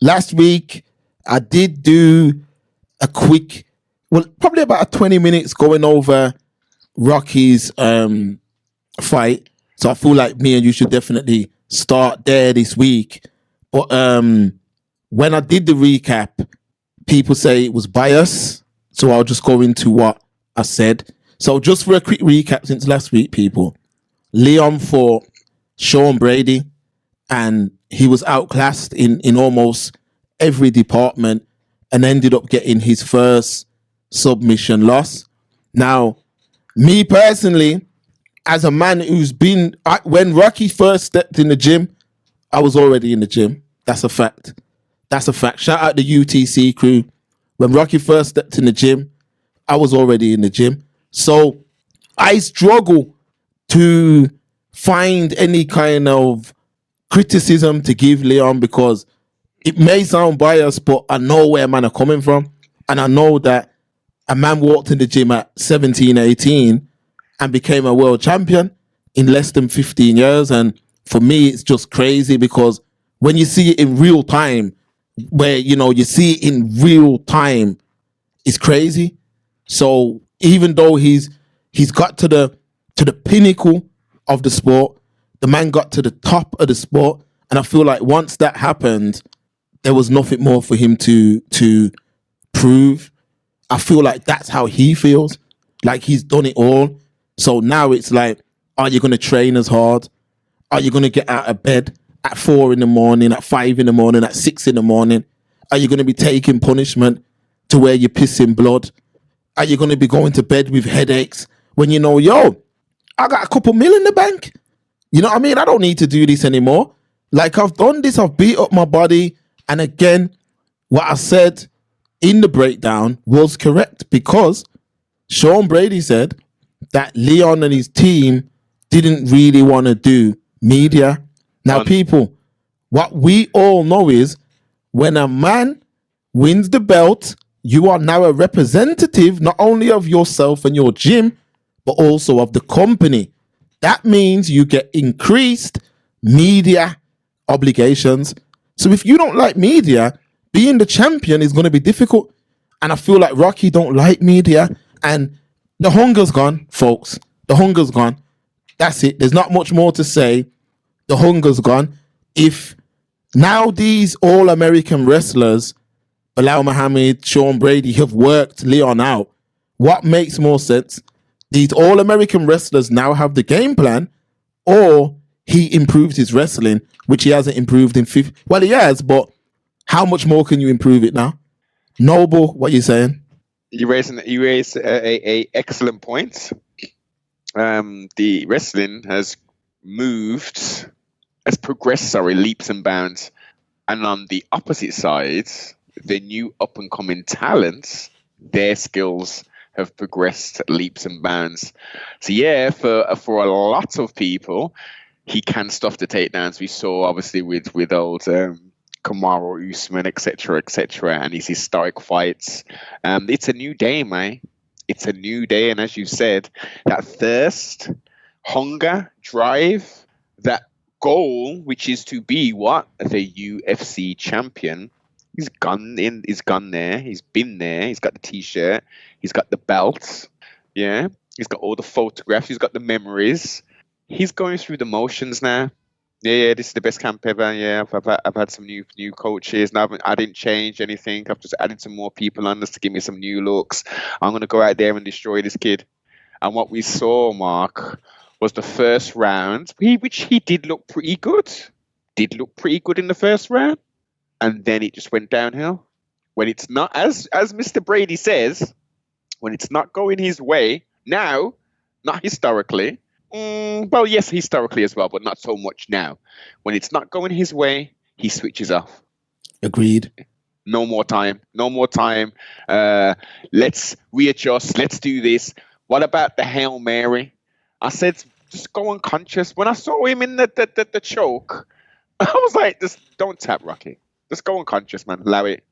last week I did do a quick, probably about 20 minutes going over Rocky's fight. So I feel like me and you should definitely start there this week. But when I did the recap, people say it was bias. So I'll just go into what I said. So just for a quick recap since last week, people, Leon fought Sean Brady and he was outclassed in almost every department and ended up getting his first submission loss. Now, me personally, as a man who's been, when Rocky first stepped in the gym, I was already in the gym. That's a fact. That's a fact. Shout out the UTC crew. When Rocky first stepped in the gym, I was already in the gym. So I struggle to find any kind of criticism to give Leon because it may sound biased, but I know where man are coming from. And I know that a man walked in the gym at 17, 18 and became a world champion in less than 15 years. And for me, it's just crazy because when you see it in real time, where, you know, you see it in real time, it's crazy. So even though he's got to the pinnacle of the sport, the man got to the top of the sport. And I feel like once that happened, there was nothing more for him to prove. I feel like that's how he feels. Like he's done it all. So now it's like, are you going to train as hard? Are you going to get out of bed at 4 a.m, at 5 a.m, at 6 a.m? Are you going to be taking punishment to where you're pissing blood? Are you going to be going to bed with headaches when you know, yo, I got a couple mil in the bank? You know what I mean? I don't need to do this anymore. Like, I've done this, I've beat up my body. And again, what I said in the breakdown was correct because Sean Brady said that Leon and his team didn't really want to do media. Now, people, what we all know is when a man wins the belt, you are now a representative not only of yourself and your gym, but also of the company. That means you get increased media obligations. So if you don't like media, being the champion is going to be difficult. And I feel like Rocky don't like media. And the hunger's gone, folks. The hunger's gone. That's it. There's not much more to say. The hunger's gone. If now these all-American wrestlers, Bilal Muhammad, Sean Brady, have worked Leon out, what makes more sense? These all-American wrestlers now have the game plan, or he improved his wrestling, which he hasn't improved in 50. Well, he has, but how much more can you improve it now? Noble, what are you saying? You raised a excellent point. The wrestling has progressed, leaps and bounds. And on the opposite side, the new up-and-coming talents, their skills have progressed leaps and bounds. So yeah, for a lot of people, he can stuff the takedowns. We saw obviously with old Kamaru Usman, etc., and his historic fights. It's a new day, man. It's a new day, and as you said, that thirst, hunger, drive, that goal, which is to be the UFC champion. He's gone there. He's been there. He's got the T-shirt. He's got the belts. Yeah, he's got all the photographs. He's got the memories. He's going through the motions now. Yeah, this is the best camp ever. Yeah, I've had some new coaches. Now I didn't change anything. I've just added some more people on this to give me some new looks. I'm gonna go out there and destroy this kid. And what we saw, Mark, was the first round, which he did look pretty good. Did look pretty good in the first round, and then it just went downhill. When it's not, as Mr. Brady says, when it's not going his way now, not historically. Well, yes, historically as well, but not so much now. When it's not going his way, he switches off. Agreed. No more time. Let's readjust. Let's do this. What about the Hail Mary? I said, just go unconscious. When I saw him in the choke, I was like, just don't tap, Rocky. Just go unconscious, man. Allow it.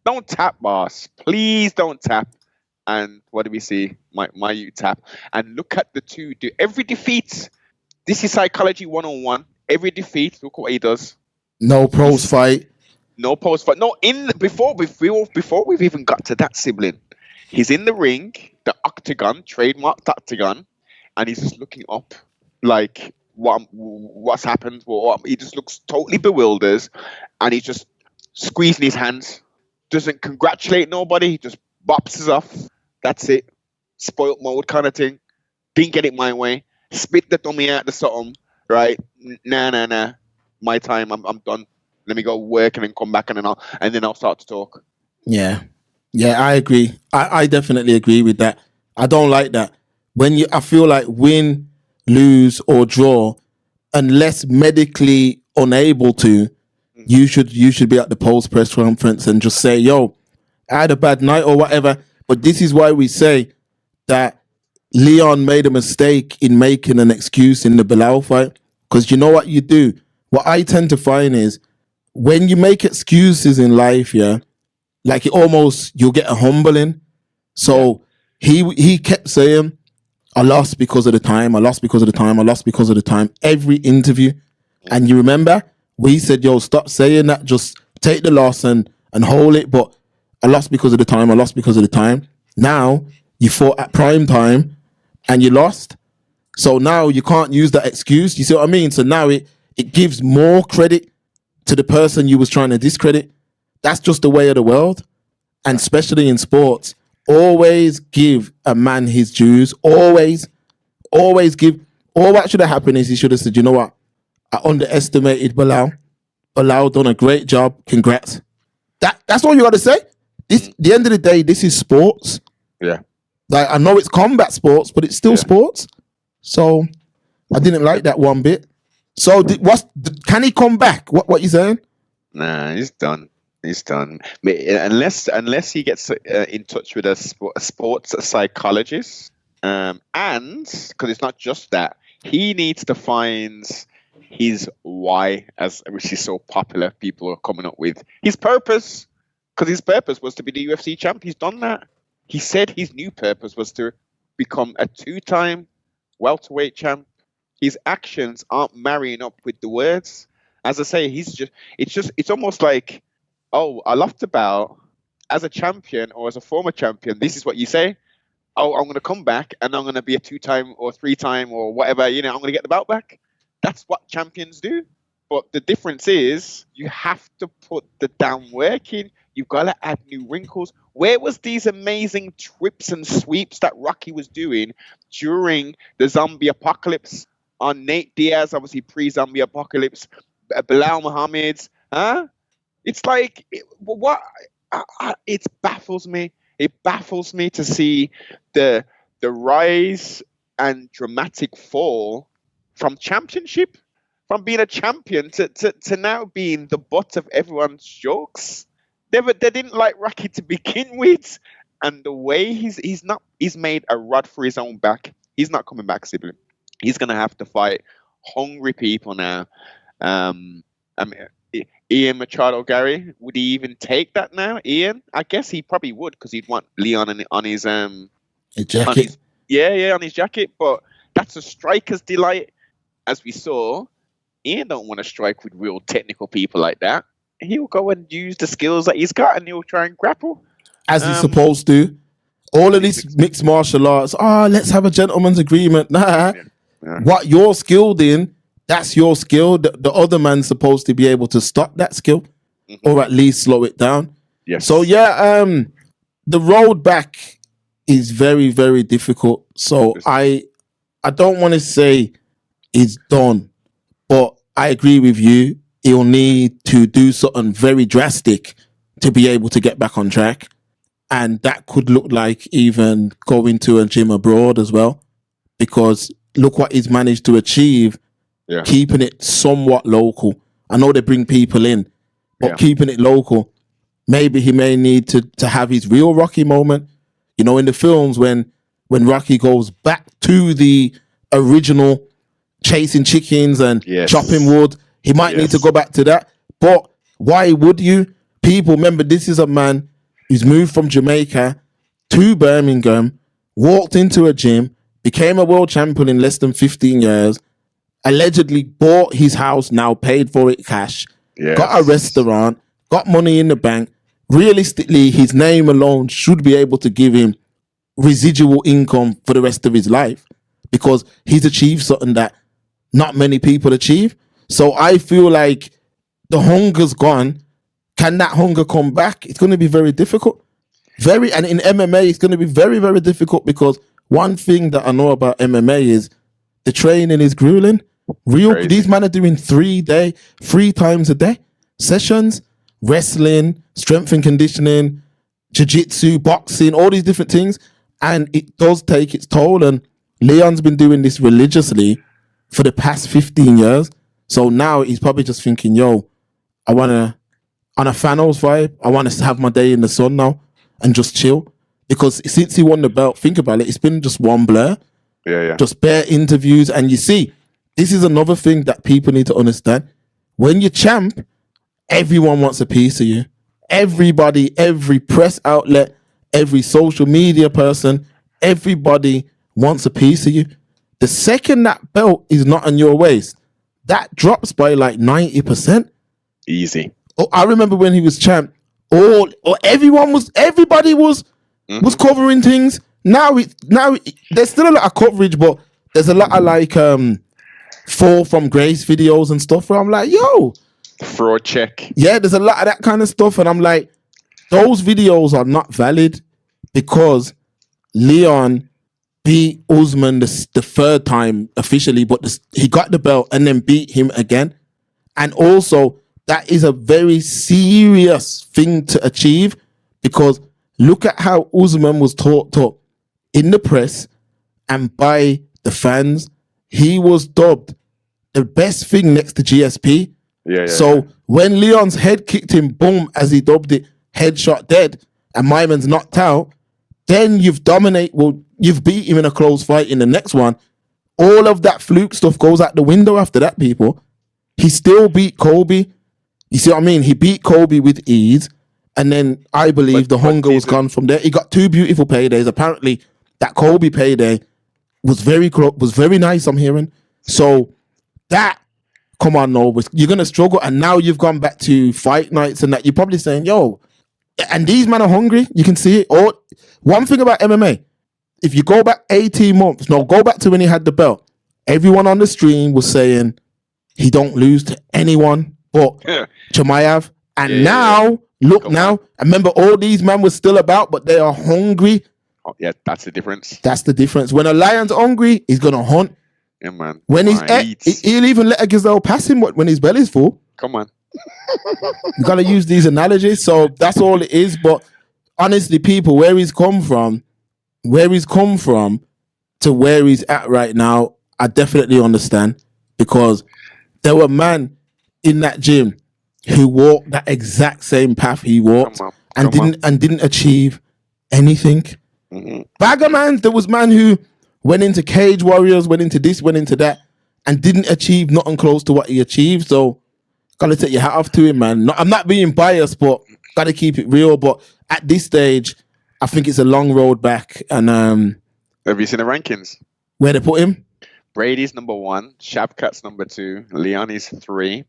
Don't tap, boss. Please don't tap. And what do we see? My you tap. And look at the two. Every defeat. This is psychology 101. Every defeat. Look what he does. No pros fight. No post fight. No, before we've even got to that, sibling. He's in the ring, the octagon, trademarked octagon, and he's just looking up, like what's happened. He just looks totally bewildered, and he's just squeezing his hands. Doesn't congratulate nobody. He just bops us off. That's it. Spoilt mode kind of thing. Didn't get it my way. Spit the dummy out the something. Right? Nah. My time. I'm done. Let me go work and then come back and then I'll start to talk. Yeah. Yeah, I agree. I definitely agree with that. I don't like that. I feel like win, lose, or draw, unless medically unable to, you should be at the post press conference and just say, yo, I had a bad night or whatever. But this is why we say that Leon made a mistake in making an excuse in the Bilal fight. Because you know what you do? What I tend to find is when you make excuses in life, yeah, like you'll get a humbling. So he kept saying, I lost because of the time. I lost because of the time. I lost because of the time. Every interview. And you remember, we said, yo, stop saying that. Just take the loss and hold it. But I lost because of the time. I lost because of the time. Now, you fought at prime time and you lost. So now you can't use that excuse. You see what I mean? So now it gives more credit to the person you was trying to discredit. That's just the way of the world. And especially in sports, always give a man his dues. Always give. All that should have happened is he should have said, you know what? I underestimated Bilal. Bilal done a great job. Congrats. That's all you got to say. The end of the day, this is sports. Yeah. Like, I know it's combat sports, but it's still sports. So I didn't like that one bit. So can he come back? What you saying? Nah, he's done. He's done. Unless he gets in touch with a sports psychologist, and because it's not just that, he needs to find his why, which is so popular. People are coming up with his purpose, because his purpose was to be the UFC champ. He's done that. He said his new purpose was to become a 2-time welterweight champ. His actions aren't marrying up with the words. As I say, it's almost like, oh, I lost the bout as a champion or as a former champion. This is what you say. Oh, I'm going to come back and I'm going to be a 2-time or 3-time or whatever. I'm going to get the belt back. That's what champions do. But the difference is you have to put the damn work in. You've got to add new wrinkles. Where was these amazing trips and sweeps that Rocky was doing during the zombie apocalypse on Nate Diaz, obviously pre-zombie apocalypse, Bilal Muhammad's, huh? It's like, it baffles me. It baffles me to see the rise and dramatic fall from championship, from being a champion to now being the butt of everyone's jokes. They didn't like Rocky to begin with, and the way he's made a rod for his own back. He's not coming back, sibling. He's gonna have to fight hungry people now. I mean, Ian Machado Gary, would he even take that now? Ian, I guess he probably would, because he'd want Leon on his jacket. On his jacket. But that's a striker's delight, as we saw. Ian don't want to strike with real technical people like that. He'll go and use the skills that he's got, and he'll try and grapple as he's supposed to. All of these mixed martial arts. Let's have a gentleman's agreement. Nah, what you're skilled in, that's your skill. The other man's supposed to be able to stop that skill, or at least slow it down. Yes. So the road back is very, very difficult. So I don't want to say it's done, but I agree with you. He'll need to do something very drastic to be able to get back on track. And that could look like even going to a gym abroad as well. Because look what he's managed to achieve, keeping it somewhat local. I know they bring people in, but keeping it local. Maybe he may need to have his real Rocky moment. In the films when Rocky goes back to the original chasing chickens and chopping wood, he might need to go back to that. But why would you? People, remember, this is a man who's moved from Jamaica to Birmingham, walked into a gym, became a world champion in less than 15 years, allegedly bought his house, now paid for it cash, got a restaurant, got money in the bank. Realistically, his name alone should be able to give him residual income for the rest of his life because he's achieved something that not many people achieve. So I feel like the hunger's gone. Can that hunger come back? It's going to be very difficult. And in MMA, it's going to be very, very difficult because one thing that I know about MMA is the training is grueling. These men are doing 3 times a day sessions, wrestling, strength and conditioning, jiu-jitsu, boxing, all these different things. And it does take its toll. And Leon's been doing this religiously for the past 15 years. So now he's probably just thinking, yo, I want to, on a Thanos vibe, I want to have my day in the sun now and just chill. Because since he won the belt, think about it, it's been just one blur. Yeah. Just bare interviews. And you see, this is another thing that people need to understand. When you're champ, everyone wants a piece of you. Everybody, every press outlet, every social media person, everybody wants a piece of you. The second that belt is not on your waist, that drops by like 90%. Easy. Oh, I remember when he was champ, everybody was covering things. Now there's still a lot of coverage, but there's a lot of like fall from grace videos and stuff where I'm like, yo, fraud check. Yeah, there's a lot of that kind of stuff, and I'm like, those videos are not valid because Leon beat Usman the third time officially, but he got the belt and then beat him again. And also, that is a very serious thing to achieve because look at how Usman was talked up in the press and by the fans. He was dubbed the best thing next to GSP. So when Leon's head kicked him, boom, as he dubbed it, headshot dead, and Myman's knocked out, then you've beat him in a close fight in the next one. All of that fluke stuff goes out the window after that, people. He still beat Kobe. You see what I mean? He beat Kobe with ease. And then I believe the hunger was gone from there. He got 2 beautiful paydays. Apparently, that Kobe payday was very nice, I'm hearing. So that, come on, no, you're going to struggle. And now you've gone back to fight nights and that. You're probably saying, yo, and these men are hungry. You can see it. Or one thing about MMA, if you go back 18 months, go back to when he had the belt, everyone on the stream was saying he don't lose to anyone but Chimaev. And now, I remember all these men were still about, but they are hungry. Oh, yeah, that's the difference. That's the difference. When a lion's hungry, he's going to hunt. Yeah, man. When he'll even let a gazelle pass him when his belly's full. Come on. You got to use these analogies. So that's all it is. But honestly, people, where he's come from to where he's at right now, I definitely understand because there were men in that gym who walked that exact same path he walked and didn't achieve anything. Mm-hmm. Bagger man, there was man who went into Cage Warriors, went into this, went into that, and didn't achieve nothing close to what he achieved. So gotta take your hat off to him, man. I'm not being biased, but gotta keep it real. But at this stage, I think it's a long road back. And have you seen the rankings? Where they put him? Brady's number 1, Shavkat's number 2, Leon is 3,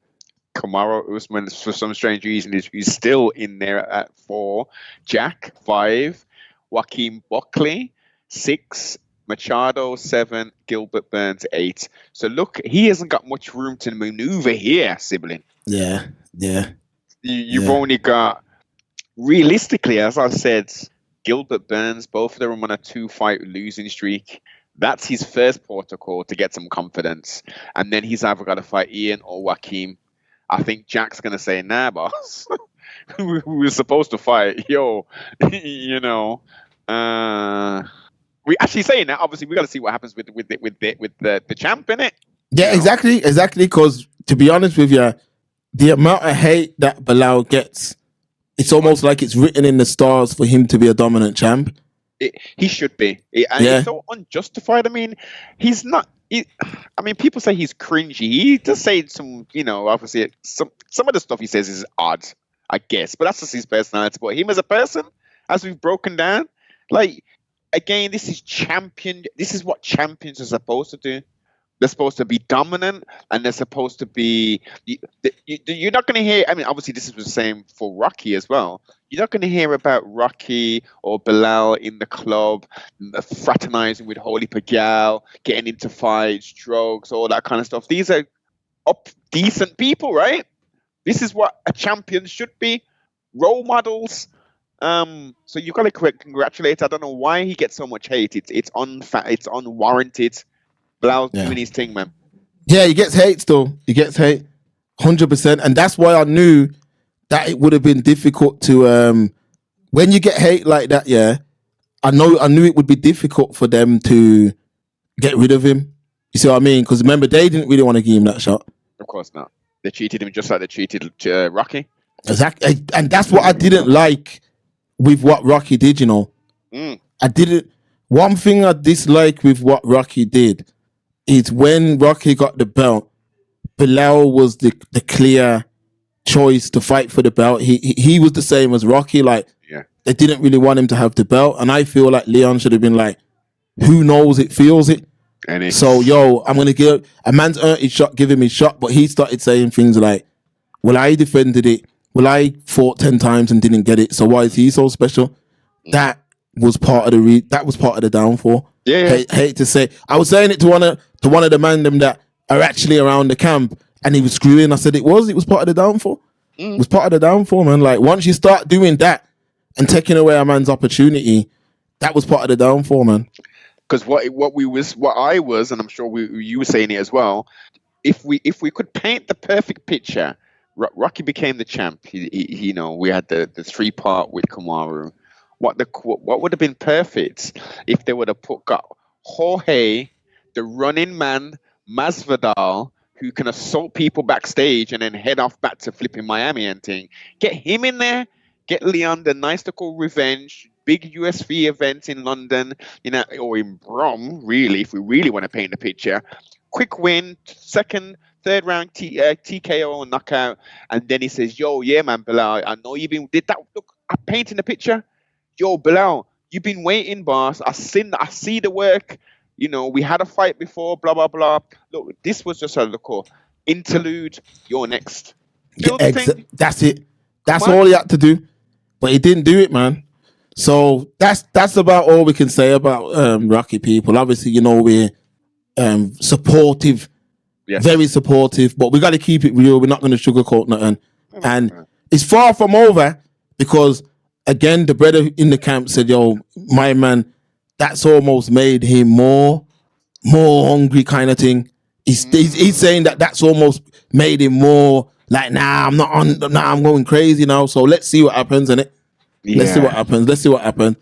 Kamaru Usman, for some strange reason, is still in there at 4, Jack 5, Joaquin Buckley 6, Machado 7, Gilbert Burns 8. So look, he hasn't got much room to maneuver here, sibling. Yeah. You've only got, realistically, as I said, Gilbert Burns, both of them on a 2-fight losing streak. That's his first protocol to get some confidence. And then he's either got to fight Ian or Joaquin. I think Jack's going to say, nah, boss. we were supposed to fight. Yo, we actually saying that. Obviously, we got to see what happens with the champ, innit? Yeah, exactly. Because to be honest with you, the amount of hate that Bilal gets, it's almost like it's written in the stars for him to be a dominant champ. He should be. It's so unjustified. I mean, he's not. People say he's cringy. He does say some, obviously some of the stuff he says is odd, I guess. But that's just his personality. But him as a person, as we've broken down, like, again, this is what champions are supposed to do. They're supposed to be dominant, and they're supposed to be. You're not going to hear. I mean, obviously, this is the same for Rocky as well. You're not going to hear about Rocky or Bilal in the club fraternizing with Holy Pagal, getting into fights, drugs, all that kind of stuff. These are decent people, right? This is what a champion should be. Role models. So you've got to congratulate. I don't know why he gets so much hate. It's unwarranted. Bilal's doing his thing, man. Yeah, he gets hate still. He gets hate, 100%, and that's why I knew that it would have been difficult to. When you get hate like that, yeah, I knew it would be difficult for them to get rid of him. You see what I mean? Because remember, they didn't really want to give him that shot. Of course not. They treated him just like they treated Rocky. Exactly, and that's what I didn't like with what Rocky did. You know, I didn't. One thing I dislike with what Rocky did is when Rocky got the belt, Bilal was the clear choice to fight for the belt. He was the same as Rocky. Like, they didn't really want him to have the belt, and I feel like Leon should have been like, "Who knows? It feels it." So, I'm gonna give a man's earned his shot, give him his shot. But he started saying things like, "Well, I defended it. Well, I fought 10 times and didn't get it. So why is he so special?" That was part of the downfall. Hate to say, I was saying it to one of the man them that are actually around the camp, and he was screwing. I said it was part of the downfall. It was part of the downfall, man. Like, once you start doing that and taking away a man's opportunity, that was part of the downfall, man. Because what I was, and I'm sure you were saying it as well. If we could paint the perfect picture, Rocky became the champ. He we had the 3-part with Kamaru. What would have been perfect if they would have got Jorge, the running man, Masvidal, who can assault people backstage and then head off back to flipping Miami and thing. Get him in there. Get Leon the nice to call revenge. Big USV event in London, or in Brom, really, if we really want to paint the picture. Quick win, second, third round TKO and knockout, and then he says, "Yo, yeah, man, Bilal, I know you've been did that. Look, I'm painting the picture. Yo, Bilal, you've been waiting, boss. I see the work. We had a fight before, blah blah blah. Look, this was just a little interlude. You're next. That's it. That's all he had to do, but he didn't do it, man. So that's about all we can say about Rocky people. Obviously, we're supportive, very supportive, but we got to keep it real. We're not going to sugarcoat nothing. And it's far from over because, again, the brother in the camp said, "Yo, my man, that's almost made him more hungry," kind of thing. He's saying that's almost made him more like, "Nah, I'm not on. Nah, I'm going crazy now." So let's see what happens, innit? Let's see what happens.